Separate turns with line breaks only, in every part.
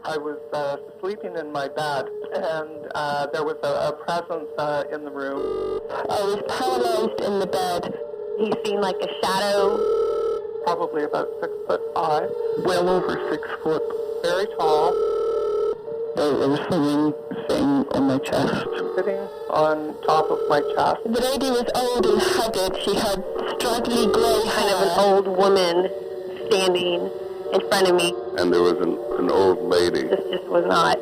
I was sleeping in my bed, and there was a presence in the room.
I was paralyzed in the bed. He seemed like a shadow.
Probably about 6'5",
well over 6 foot.
very tall,
There was something sitting on my chest.
sitting on top of my chest.
The lady was old and haggard. She had straggly grey hair. Kind of an old woman standing in front of me.
And there was an old lady.
This just was not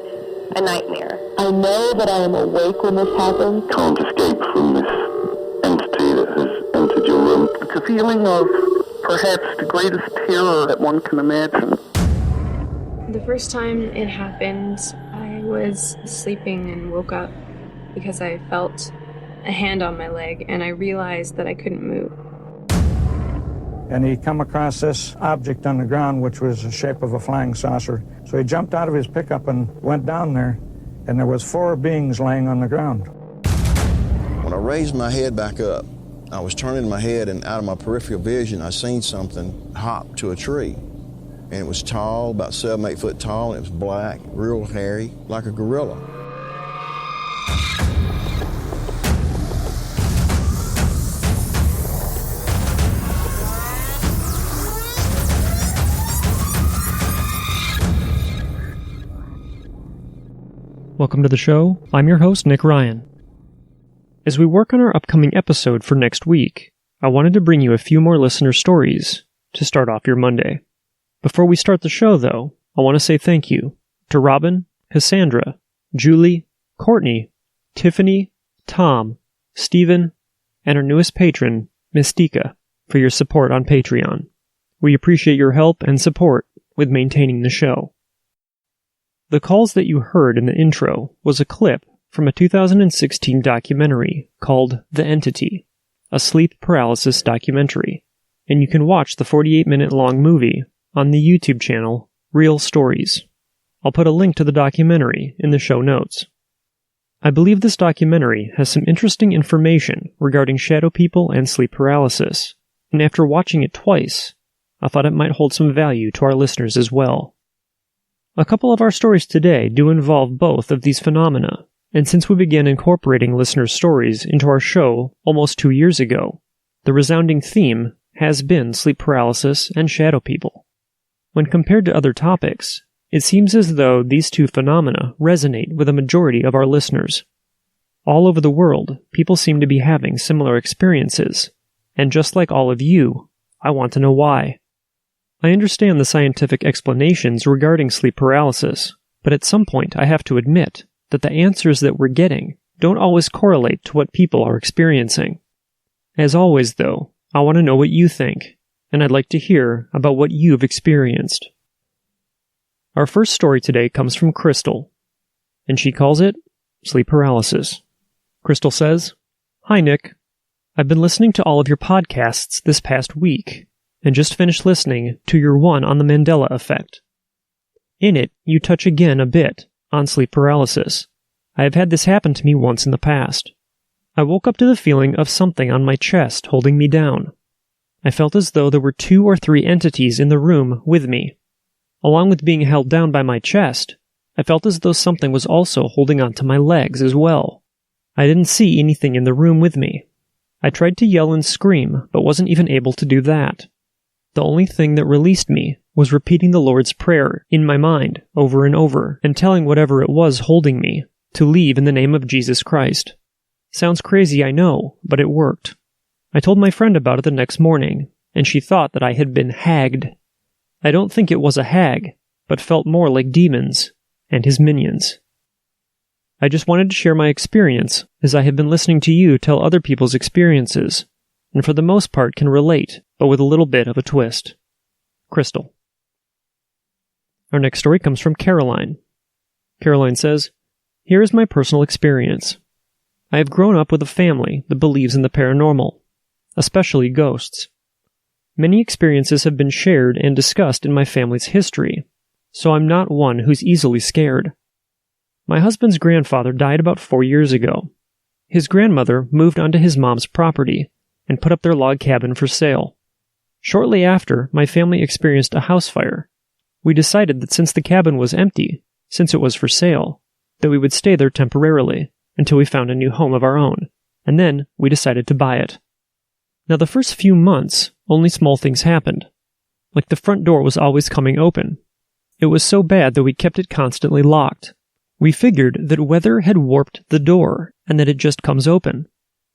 a nightmare.
I know that I am awake when this happens.
Can't escape from this entity that has entered your room.
It's a feeling of perhaps the greatest terror that one can imagine.
The first time it happened, I was sleeping and woke up because I felt a hand on my leg and I realized that I couldn't move.
And he come across this object on the ground, which was the shape of a flying saucer. So he jumped out of his pickup and went down there, and there was 4 beings laying on the ground.
When I raised my head back up, I was turning my head, and out of my peripheral vision, I seen something hop to a tree. And it was tall, about 7, 8 foot tall, and it was black, real hairy, like a gorilla.
Welcome to the show. I'm your host, Nick Ryan. As we work on our upcoming episode for next week, I wanted to bring you a few more listener stories to start off your Monday. Before we start the show, though, I want to say thank you to Robin, Cassandra, Julie, Courtney, Tiffany, Tom, Stephen, and our newest patron, Mystica, for your support on Patreon. We appreciate your help and support with maintaining the show. The calls that you heard in the intro was a clip from a 2016 documentary called The Entity, a sleep paralysis documentary, and you can watch the 48-minute long movie on the YouTube channel Real Stories. I'll put a link to the documentary in the show notes. I believe this documentary has some interesting information regarding shadow people and sleep paralysis, and after watching it twice, I thought it might hold some value to our listeners as well. A couple of our stories today do involve both of these phenomena, and since we began incorporating listeners' stories into our show almost 2 years ago, the resounding theme has been sleep paralysis and shadow people. When compared to other topics, it seems as though these two phenomena resonate with a majority of our listeners. All over the world, people seem to be having similar experiences, and just like all of you, I want to know why. I understand the scientific explanations regarding sleep paralysis, but at some point I have to admit that the answers that we're getting don't always correlate to what people are experiencing. As always, though, I want to know what you think, and I'd like to hear about what you've experienced. Our first story today comes from Crystal, and she calls it sleep paralysis. Crystal says, "Hi, Nick. I've been listening to all of your podcasts this past week, and just finished listening to your one on the Mandela effect. In it, you touch again a bit on sleep paralysis. I have had this happen to me once in the past. I woke up to the feeling of something on my chest holding me down. I felt as though there were 2 or 3 entities in the room with me. Along with being held down by my chest, I felt as though something was also holding onto my legs as well. I didn't see anything in the room with me. I tried to yell and scream, but wasn't even able to do that. The only thing that released me was repeating the Lord's Prayer in my mind over and over and telling whatever it was holding me to leave in the name of Jesus Christ. Sounds crazy, I know, but it worked. I told my friend about it the next morning, and she thought that I had been hagged. I don't think it was a hag, but felt more like demons and his minions. I just wanted to share my experience, as I have been listening to you tell other people's experiences, and for the most part can relate, but with a little bit of a twist." Crystal. Our next story comes from Caroline. Caroline says, "Here is my personal experience. I have grown up with a family that believes in the paranormal, especially ghosts. Many experiences have been shared and discussed in my family's history, so I'm not one who's easily scared. My husband's grandfather died about 4 years ago. His grandmother moved onto his mom's property and put up their log cabin for sale. Shortly after, my family experienced a house fire. We decided that since the cabin was empty, since it was for sale, that we would stay there temporarily until we found a new home of our own, and then we decided to buy it. Now, the first few months, only small things happened. Like the front door was always coming open. It was so bad that we kept it constantly locked. We figured that weather had warped the door and that it just comes open.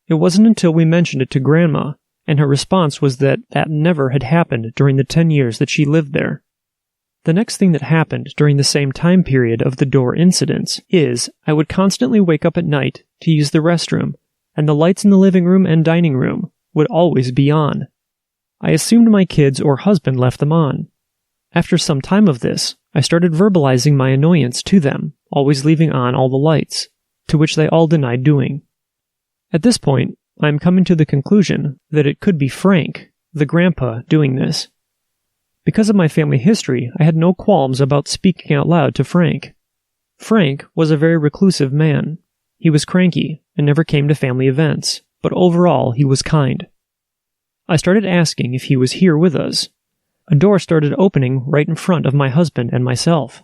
It wasn't until we mentioned it to Grandma, and her response was that never had happened during the 10 years that she lived there. The next thing that happened during the same time period of the door incidents is I would constantly wake up at night to use the restroom, and the lights in the living room and dining room would always be on. I assumed my kids or husband left them on. After some time of this, I started verbalizing my annoyance to them, always leaving on all the lights, to which they all denied doing. At this point, I am coming to the conclusion that it could be Frank, the grandpa, doing this. Because of my family history, I had no qualms about speaking out loud to Frank. Frank was a very reclusive man. He was cranky and never came to family events, but overall he was kind. I started asking if he was here with us. A door started opening right in front of my husband and myself.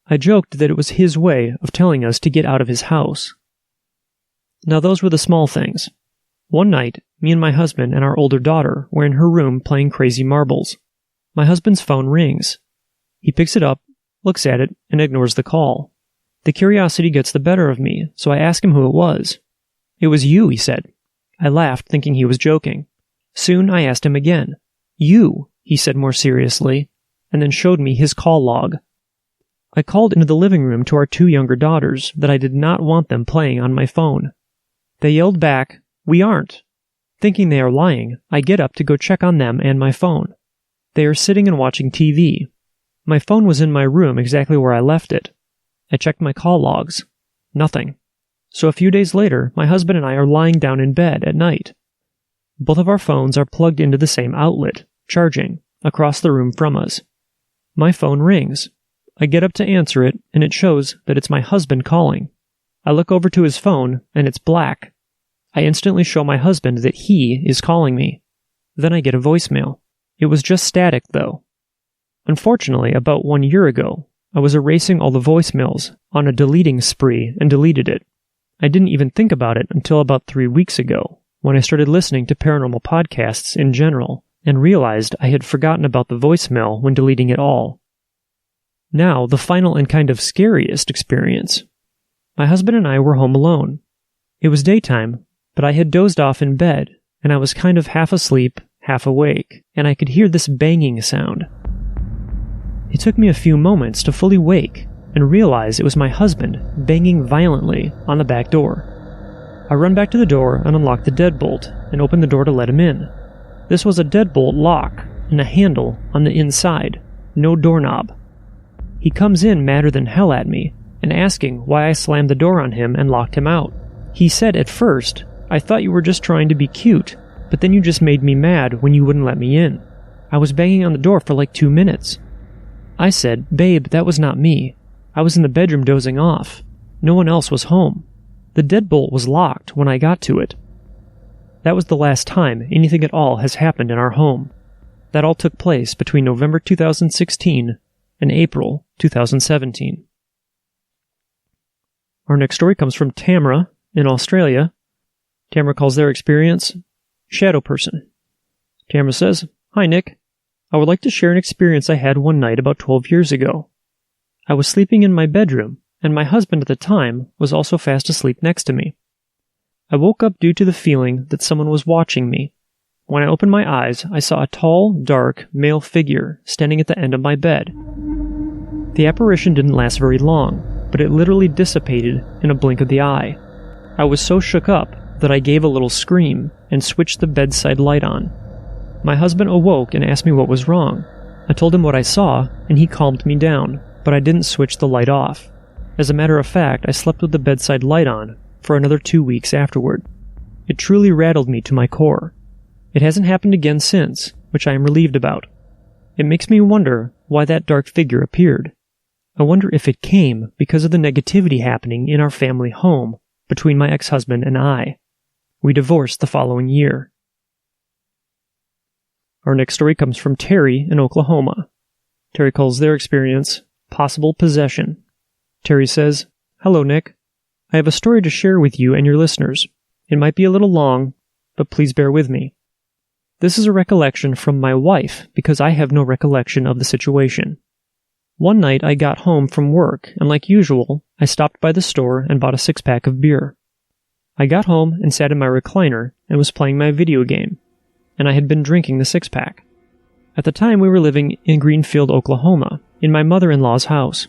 I joked that it was his way of telling us to get out of his house. Now those were the small things. One night, me and my husband and our older daughter were in her room playing crazy marbles. My husband's phone rings. He picks it up, looks at it, and ignores the call. The curiosity gets the better of me, so I ask him who it was. "It was you," he said. I laughed, thinking he was joking. Soon I asked him again. "You," he said more seriously, and then showed me his call log. I called into the living room to our 2 younger daughters that I did not want them playing on my phone. They yelled back, "We aren't." Thinking they are lying, I get up to go check on them and my phone. They are sitting and watching TV. My phone was in my room exactly where I left it. I checked my call logs. Nothing. So a few days later, my husband and I are lying down in bed at night. Both of our phones are plugged into the same outlet, charging, across the room from us. My phone rings. I get up to answer it, and it shows that it's my husband calling. I look over to his phone, and it's black. I instantly show my husband that he is calling me. Then I get a voicemail. It was just static, though. Unfortunately, about 1 year ago, I was erasing all the voicemails on a deleting spree and deleted it. I didn't even think about it until about 3 weeks ago, when I started listening to paranormal podcasts in general, and realized I had forgotten about the voicemail when deleting it all. Now, the final and kind of scariest experience. My husband and I were home alone. It was daytime, but I had dozed off in bed, and I was kind of half asleep, half awake, and I could hear this banging sound. It took me a few moments to fully wake and realize it was my husband banging violently on the back door. I run back to the door and unlock the deadbolt and open the door to let him in. This was a deadbolt lock and a handle on the inside, no doorknob. He comes in madder than hell at me and asking why I slammed the door on him and locked him out. He said at first, "I thought you were just trying to be cute, but then you just made me mad when you wouldn't let me in. I was banging on the door for like 2 minutes. I said, "Babe, that was not me. I was in the bedroom dozing off. No one else was home. The deadbolt was locked when I got to it." That was the last time anything at all has happened in our home. That all took place between November 2016 and April 2017. Our next story comes from Tamara in Australia. Tamara calls their experience Shadow Person. Tamara says, "Hi Nick. I would like to share an experience I had one night about 12 years ago. I was sleeping in my bedroom, and my husband at the time was also fast asleep next to me. I woke up due to the feeling that someone was watching me. When I opened my eyes, I saw a tall, dark, male figure standing at the end of my bed. The apparition didn't last very long, but it literally dissipated in a blink of the eye. I was so shook up that I gave a little scream and switched the bedside light on. My husband awoke and asked me what was wrong. I told him what I saw, and he calmed me down, but I didn't switch the light off. As a matter of fact, I slept with the bedside light on for another 2 weeks afterward. It truly rattled me to my core. It hasn't happened again since, which I am relieved about. It makes me wonder why that dark figure appeared. I wonder if it came because of the negativity happening in our family home between my ex-husband and I. We divorced the following year." Our next story comes from Terry in Oklahoma. Terry calls their experience possible possession. Terry says, "Hello, Nick. I have a story to share with you and your listeners. It might be a little long, but please bear with me. This is a recollection from my wife because I have no recollection of the situation. One night I got home from work, and like usual, I stopped by the store and bought a 6-pack of beer. I got home and sat in my recliner and was playing my video game, and I had been drinking the 6-pack. At the time we were living in Greenfield, Oklahoma, in my mother-in-law's house.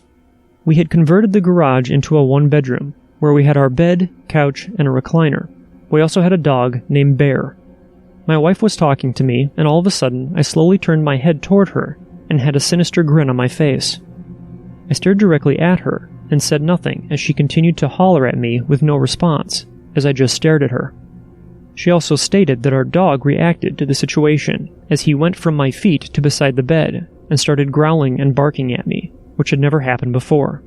We had converted the garage into a 1-bedroom, where we had our bed, couch, and a recliner. We also had a dog named Bear. My wife was talking to me, and all of a sudden I slowly turned my head toward her and had a sinister grin on my face. I stared directly at her and said nothing as she continued to holler at me with no response, as I just stared at her. She also stated that our dog reacted to the situation as he went from my feet to beside the bed and started growling and barking at me, which had never happened before.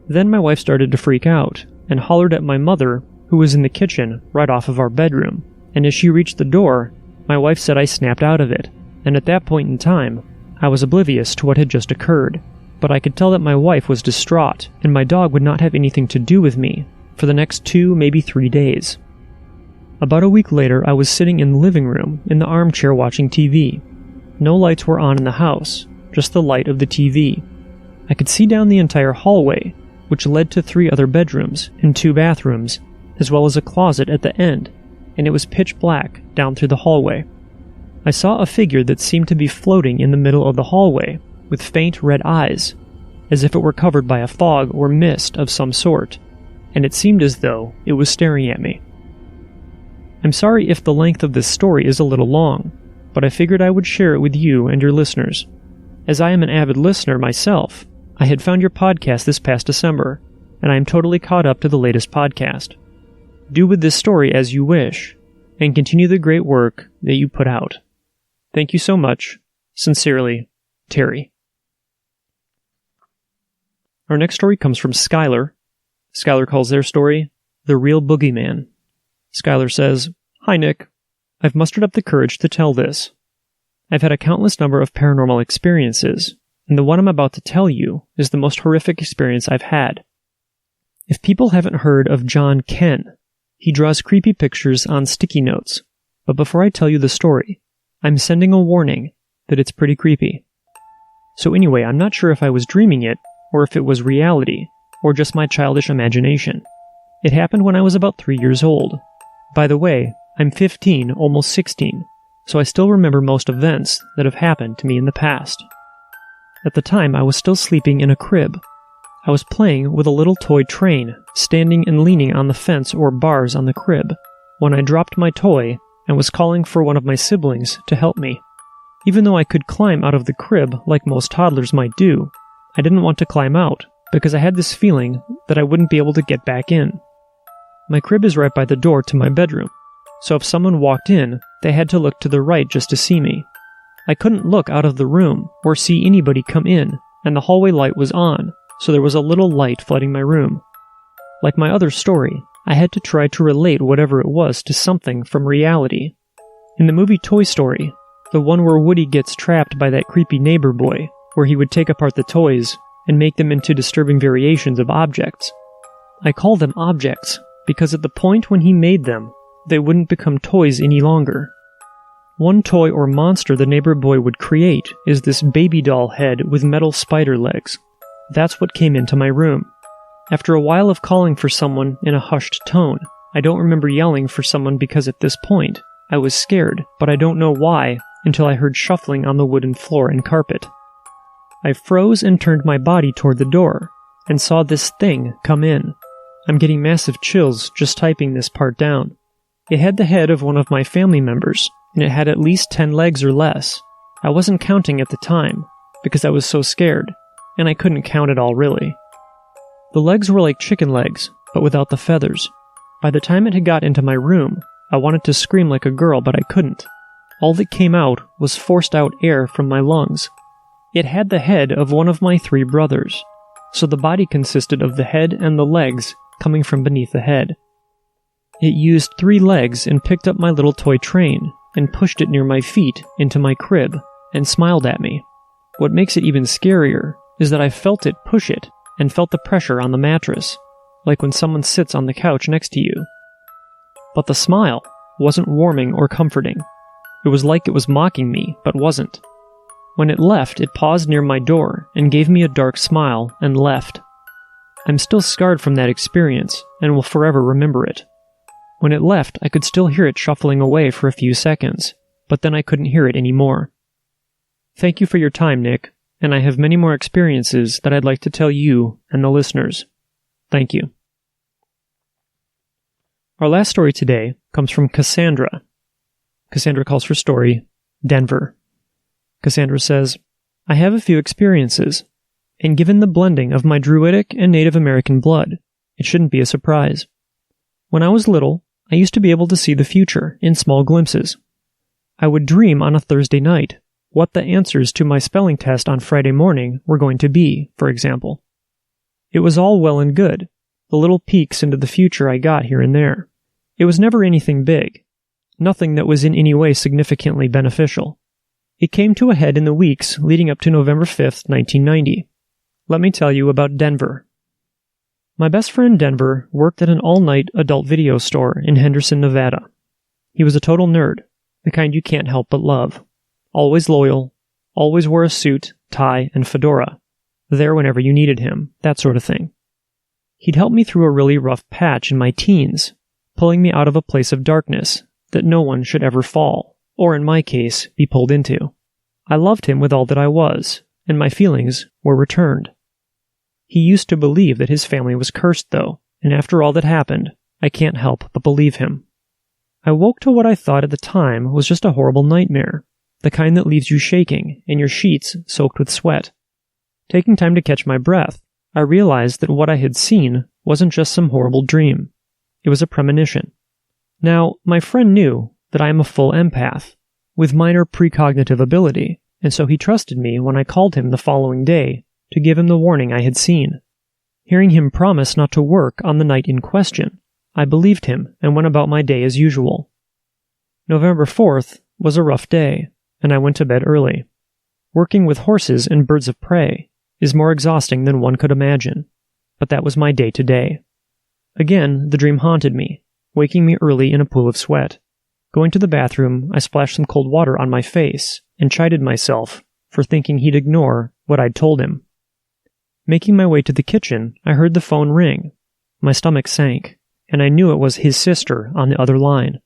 Then my wife started to freak out and hollered at my mother, who was in the kitchen right off of our bedroom, and as she reached the door, my wife said I snapped out of it, and at that point in time, I was oblivious to what had just occurred, but I could tell that my wife was distraught, and my dog would not have anything to do with me for the next 2, maybe 3 days. About a week later, I was sitting in the living room in the armchair watching TV. No lights were on in the house, just the light of the TV. I could see down the entire hallway, which led to 3 other bedrooms and 2 bathrooms, as well as a closet at the end, and it was pitch black down through the hallway. I saw a figure that seemed to be floating in the middle of the hallway, with faint red eyes, as if it were covered by a fog or mist of some sort, and it seemed as though it was staring at me. I'm sorry if the length of this story is a little long, but I figured I would share it with you and your listeners. As I am an avid listener myself, I had found your podcast this past December, and I am totally caught up to the latest podcast. Do with this story as you wish, and continue the great work that you put out. Thank you so much. Sincerely, Terry. Our next story comes from Skylar. Skylar calls their story, The Real Boogeyman. Skylar says, "Hi, Nick. I've mustered up the courage to tell this. I've had a countless number of paranormal experiences, and the one I'm about to tell you is the most horrific experience I've had. If people haven't heard of John Ken, he draws creepy pictures on sticky notes, but before I tell you the story, I'm sending a warning that it's pretty creepy. So anyway, I'm not sure if I was dreaming it, or if it was reality, or just my childish imagination. It happened when I was about 3 years old. By the way, I'm 15, almost 16, so I still remember most events that have happened to me in the past. At the time, I was still sleeping in a crib. I was playing with a little toy train, standing and leaning on the fence or bars on the crib, when I dropped my toy and was calling for one of my siblings to help me. Even though I could climb out of the crib like most toddlers might do, I didn't want to climb out because I had this feeling that I wouldn't be able to get back in. My crib is right by the door to my bedroom, so if someone walked in, they had to look to the right just to see me. I couldn't look out of the room or see anybody come in, and the hallway light was on, so there was a little light flooding my room. Like my other story, I had to try to relate whatever it was to something from reality. In the movie Toy Story, the one where Woody gets trapped by that creepy neighbor boy, where he would take apart the toys and make them into disturbing variations of objects. I call them objects because at the point when he made them, they wouldn't become toys any longer. One toy or monster the neighbor boy would create is this baby doll head with metal spider legs. That's what came into my room. After a while of calling for someone in a hushed tone, I don't remember yelling for someone because at this point, I was scared, but I don't know why until I heard shuffling on the wooden floor and carpet. I froze and turned my body toward the door, and saw this thing come in. I'm getting massive chills just typing this part down. It had the head of one of my family members, and it had at least 10 legs or less. I wasn't counting at the time, because I was so scared, and I couldn't count it all really. The legs were like chicken legs, but without the feathers. By the time it had got into my room, I wanted to scream like a girl, but I couldn't. All that came out was forced out air from my lungs. It had the head of one of my 3 brothers, so the body consisted of the head and the legs coming from beneath the head. It used 3 legs and picked up my little toy train and pushed it near my feet into my crib and smiled at me. What makes it even scarier is that I felt it push it, and felt the pressure on the mattress, like when someone sits on the couch next to you. But the smile wasn't warming or comforting. It was like it was mocking me, but wasn't. When it left, it paused near my door and gave me a dark smile and left. I'm still scarred from that experience and will forever remember it. When it left, I could still hear it shuffling away for a few seconds, but then I couldn't hear it anymore. Thank you for your time, Nick, and I have many more experiences that I'd like to tell you and the listeners. Thank you. Our last story today comes from Cassandra. Cassandra calls her story Denver. Cassandra says, I have a few experiences, and given the blending of my Druidic and Native American blood, it shouldn't be a surprise. When I was little, I used to be able to see the future in small glimpses. I would dream on a Thursday night what the answers to my spelling test on Friday morning were going to be, for example. It was all well and good, the little peeks into the future I got here and there. It was never anything big, nothing that was in any way significantly beneficial. It came to a head in the weeks leading up to November 5th, 1990. Let me tell you about Denver. My best friend Denver worked at an all-night adult video store in Henderson, Nevada. He was a total nerd, the kind you can't help but love. Always loyal, always wore a suit, tie, and fedora. There whenever you needed him, that sort of thing. He'd helped me through a really rough patch in my teens, pulling me out of a place of darkness that no one should ever fall, or in my case, be pulled into. I loved him with all that I was, and my feelings were returned. He used to believe that his family was cursed, though, and after all that happened, I can't help but believe him. I woke to what I thought at the time was just a horrible nightmare, the kind that leaves you shaking and your sheets soaked with sweat. Taking time to catch my breath, I realized that what I had seen wasn't just some horrible dream. It was a premonition. Now, my friend knew that I am a full empath, with minor precognitive ability, and so he trusted me when I called him the following day to give him the warning I had seen. Hearing him promise not to work on the night in question, I believed him and went about my day as usual. November 4th was a rough day, and I went to bed early. Working with horses and birds of prey is more exhausting than one could imagine, but that was my day to day. Again, the dream haunted me, waking me early in a pool of sweat. Going to the bathroom, I splashed some cold water on my face and chided myself for thinking he'd ignore what I'd told him. Making my way to the kitchen, I heard the phone ring. My stomach sank, and I knew it was his sister on the other line.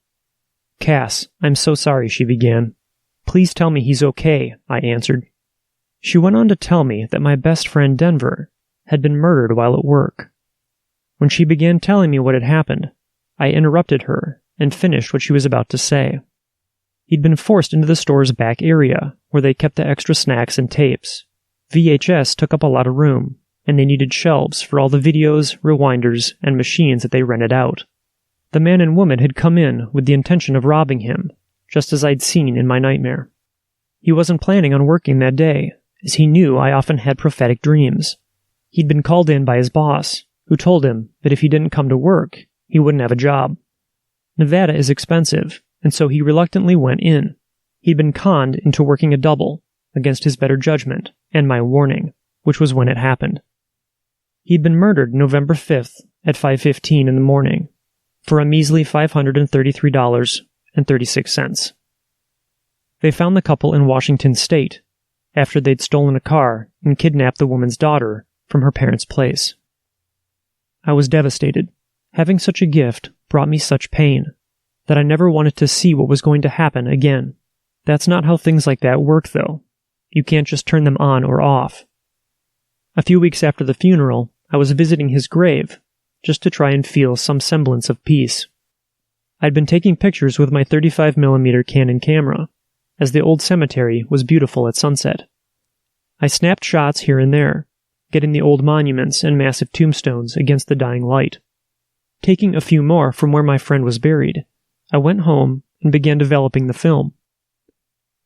Cass, I'm so sorry, she began. Please tell me he's okay, I answered. She went on to tell me that my best friend Denver had been murdered while at work. When she began telling me what had happened, I interrupted her and finished what she was about to say. He'd been forced into the store's back area, where they kept the extra snacks and tapes. VHS took up a lot of room, and they needed shelves for all the videos, rewinders, and machines that they rented out. The man and woman had come in with the intention of robbing him, just as I'd seen in my nightmare. He wasn't planning on working that day, as he knew I often had prophetic dreams. He'd been called in by his boss, who told him that if he didn't come to work, he wouldn't have a job. Nevada is expensive, and so he reluctantly went in. He'd been conned into working a double, against his better judgment, and my warning, which was when it happened. He'd been murdered November 5th at 5:15 in the morning, for a measly $533.36. They found the couple in Washington state, after they'd stolen a car and kidnapped the woman's daughter from her parents' place. I was devastated. Having such a gift brought me such pain that I never wanted to see what was going to happen again. That's not how things like that work, though. You can't just turn them on or off. A few weeks after the funeral, I was visiting his grave, just to try and feel some semblance of peace. I'd been taking pictures with my 35mm Canon camera, as the old cemetery was beautiful at sunset. I snapped shots here and there, getting the old monuments and massive tombstones against the dying light. Taking a few more from where my friend was buried, I went home and began developing the film.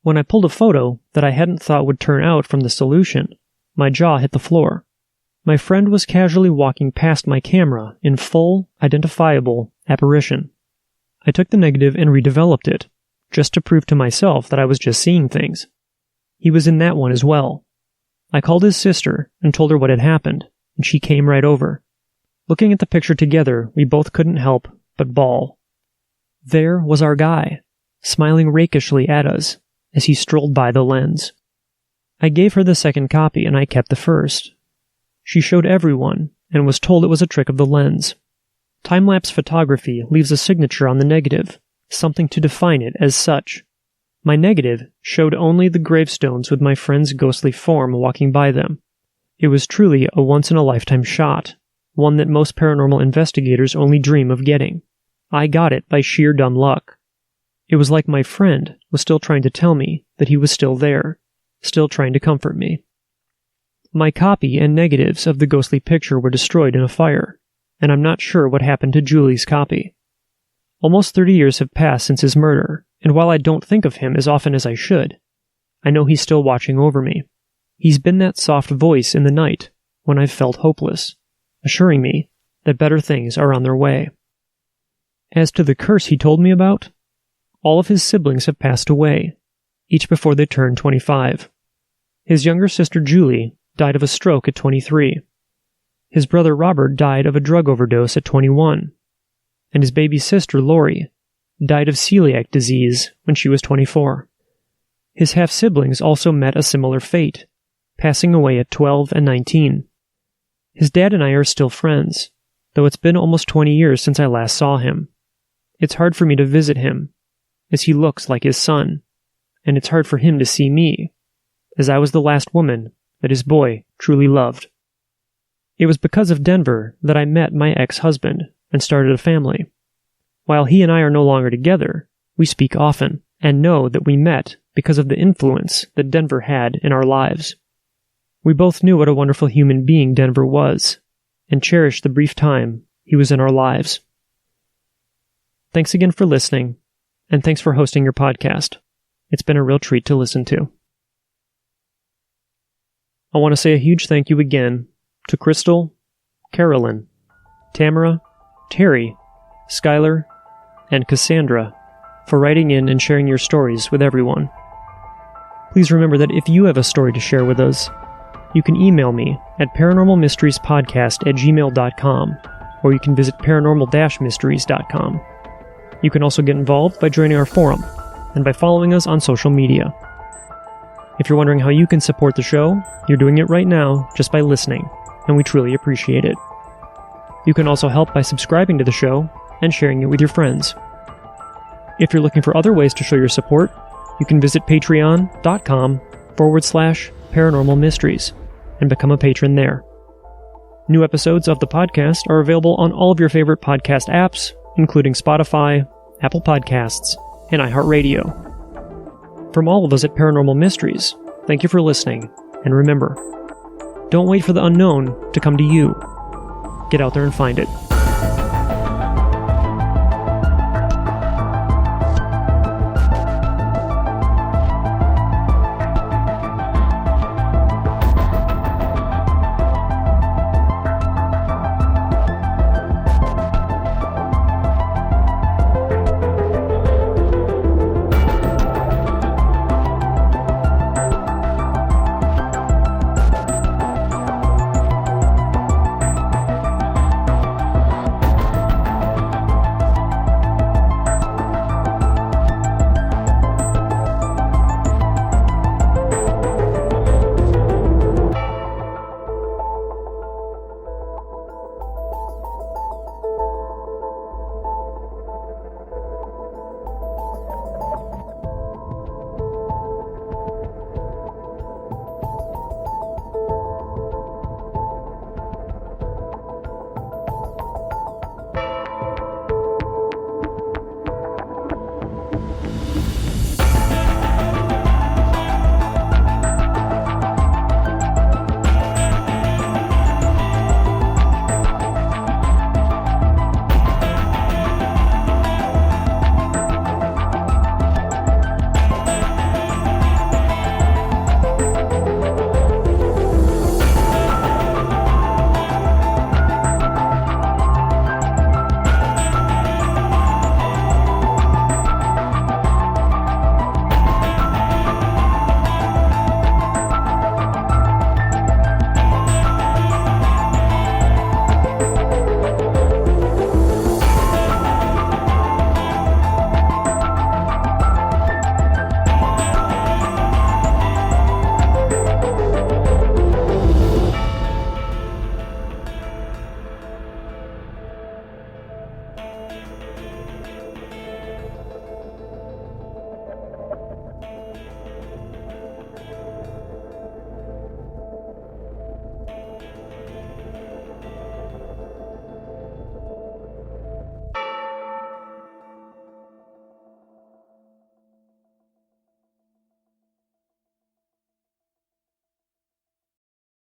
When I pulled a photo that I hadn't thought would turn out from the solution, my jaw hit the floor. My friend was casually walking past my camera in full, identifiable apparition. I took the negative and redeveloped it, just to prove to myself that I was just seeing things. He was in that one as well. I called his sister and told her what had happened, and she came right over. Looking at the picture together, we both couldn't help but bawl. There was our guy, smiling rakishly at us as he strolled by the lens. I gave her the second copy and I kept the first. She showed everyone and was told it was a trick of the lens. Time-lapse photography leaves a signature on the negative, something to define it as such. My negative showed only the gravestones with my friend's ghostly form walking by them. It was truly a once-in-a-lifetime shot, one that most paranormal investigators only dream of getting. I got it by sheer dumb luck. It was like my friend was still trying to tell me that he was still there, still trying to comfort me. My copy and negatives of the ghostly picture were destroyed in a fire, and I'm not sure what happened to Julie's copy. Almost 30 years have passed since his murder, and while I don't think of him as often as I should, I know he's still watching over me. He's been that soft voice in the night when I've felt hopeless, assuring me that better things are on their way. As to the curse he told me about, all of his siblings have passed away, each before they turned 25. His younger sister Julie died of a stroke at 23. His brother Robert died of a drug overdose at 21. And his baby sister Lori died of celiac disease when she was 24. His half-siblings also met a similar fate, passing away at 12 and 19. His dad and I are still friends, though it's been almost 20 years since I last saw him. It's hard for me to visit him, as he looks like his son, and it's hard for him to see me, as I was the last woman that his boy truly loved. It was because of Denver that I met my ex-husband and started a family. While he and I are no longer together, we speak often and know that we met because of the influence that Denver had in our lives. We both knew what a wonderful human being Denver was and cherished the brief time he was in our lives. Thanks again for listening, and thanks for hosting your podcast. It's been a real treat to listen to. I want to say a huge thank you again to Crystal, Carolyn, Tamara, Terry, Skylar, and Cassandra for writing in and sharing your stories with everyone. Please remember that if you have a story to share with us, you can email me at paranormalmysteriespodcast@gmail.com, or you can visit paranormal-mysteries.com. You can also get involved by joining our forum and by following us on social media. If you're wondering how you can support the show, you're doing it right now just by listening, and we truly appreciate it. You can also help by subscribing to the show and sharing it with your friends. If you're looking for other ways to show your support, you can visit patreon.com/paranormal mysteries and become a patron there. New episodes of the podcast are available on all of your favorite podcast apps, including Spotify, Apple Podcasts, and iHeartRadio. From all of us at Paranormal Mysteries, thank you for listening, and remember, don't wait for the unknown to come to you. Get out there and find it.